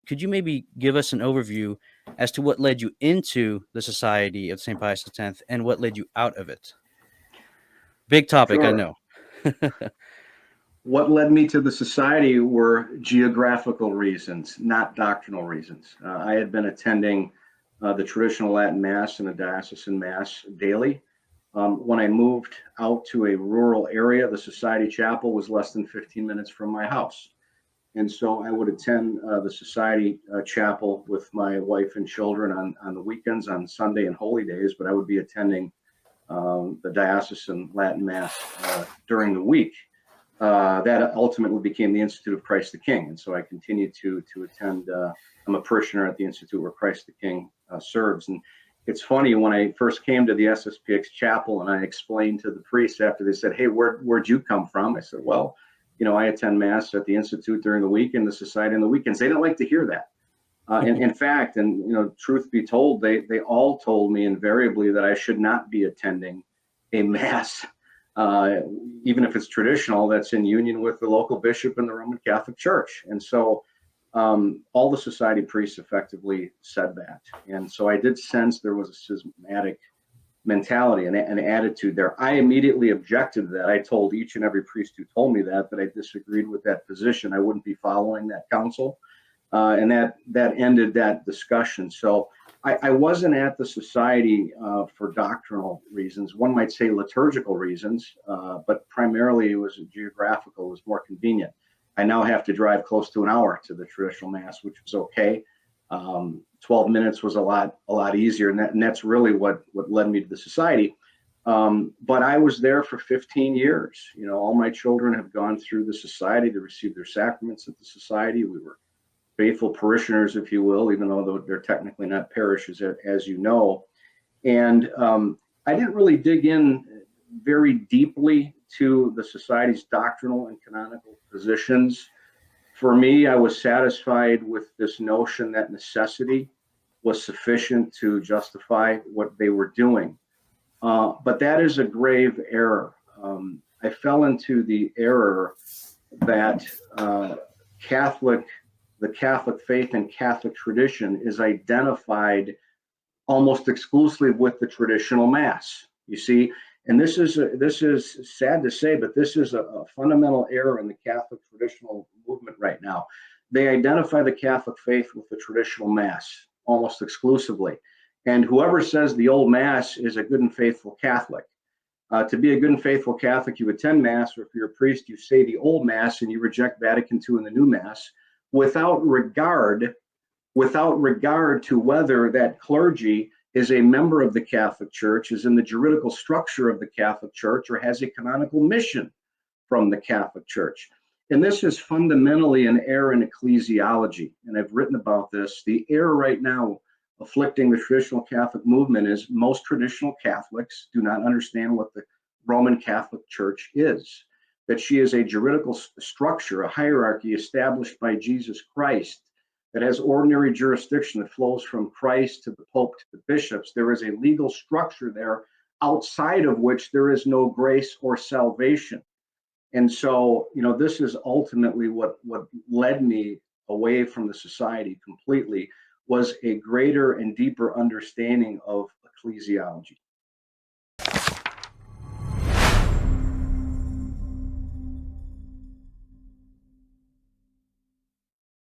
could you maybe give us an overview as to what led you into the Society of St. Pius X and what led you out of it? Big topic, I Sure. know. What led me to the society were geographical reasons, not doctrinal reasons. I had been attending the traditional Latin Mass and the diocesan Mass daily. When I moved out to a rural area, the Society Chapel was less than 15 minutes from my house. And so I would attend the Society Chapel with my wife and children on the weekends, on Sunday and holy days, but I would be attending the diocesan Latin Mass during the week. That ultimately became the Institute of Christ the King. And so I continued to attend. I'm a parishioner at the Institute where Christ the King serves. And it's funny, when I first came to the SSPX chapel and I explained to the priests after, they said, "Hey, where'd you come from?" I said, "Well, I attend Mass at the Institute during the week and the Society on the weekends." They didn't like to hear that. In fact, and truth be told, they all told me invariably that I should not be attending a Mass, even if it's traditional, that's in union with the local bishop in the Roman Catholic Church. And so all the society priests effectively said that. And so I did sense there was a schismatic mentality and an attitude there. I immediately objected to that. I told each and every priest who told me that I disagreed with that position. I wouldn't be following that counsel. And that ended that discussion. So I wasn't at the society for doctrinal reasons. One might say liturgical reasons, but primarily it was geographical. It was more convenient. I now have to drive close to an hour to the traditional Mass, which was okay. 12 minutes was a lot easier, and that's really what led me to the society. But I was there for 15 years. All my children have gone through the society to receive their sacraments at the society. We were faithful parishioners, if you will, even though they're technically not parishes, as you know. And I didn't really dig in very deeply to the society's doctrinal and canonical positions. For me, I was satisfied with this notion that necessity was sufficient to justify what they were doing. But that is a grave error. I fell into the error that the Catholic faith and Catholic tradition is identified almost exclusively with the traditional Mass. You see, and this is sad to say, but this is a fundamental error in the Catholic traditional movement right now. They identify the Catholic faith with the traditional Mass almost exclusively, and whoever says the old Mass is a good and faithful Catholic. To be a good and faithful Catholic, you attend Mass, or if you're a priest, you say the old Mass and you reject Vatican II and the new Mass, without regard to whether that clergy is a member of the Catholic Church, is in the juridical structure of the Catholic Church, or has a canonical mission from the Catholic Church. And this is fundamentally an error in ecclesiology. And I've written about this. The error right now afflicting the traditional Catholic movement is most traditional Catholics do not understand what the Roman Catholic Church is, that she is a juridical structure, a hierarchy established by Jesus Christ that has ordinary jurisdiction that flows from Christ to the Pope to the bishops. There is a legal structure there outside of which there is no grace or salvation. And so, this is ultimately what led me away from the society completely, was a greater and deeper understanding of ecclesiology.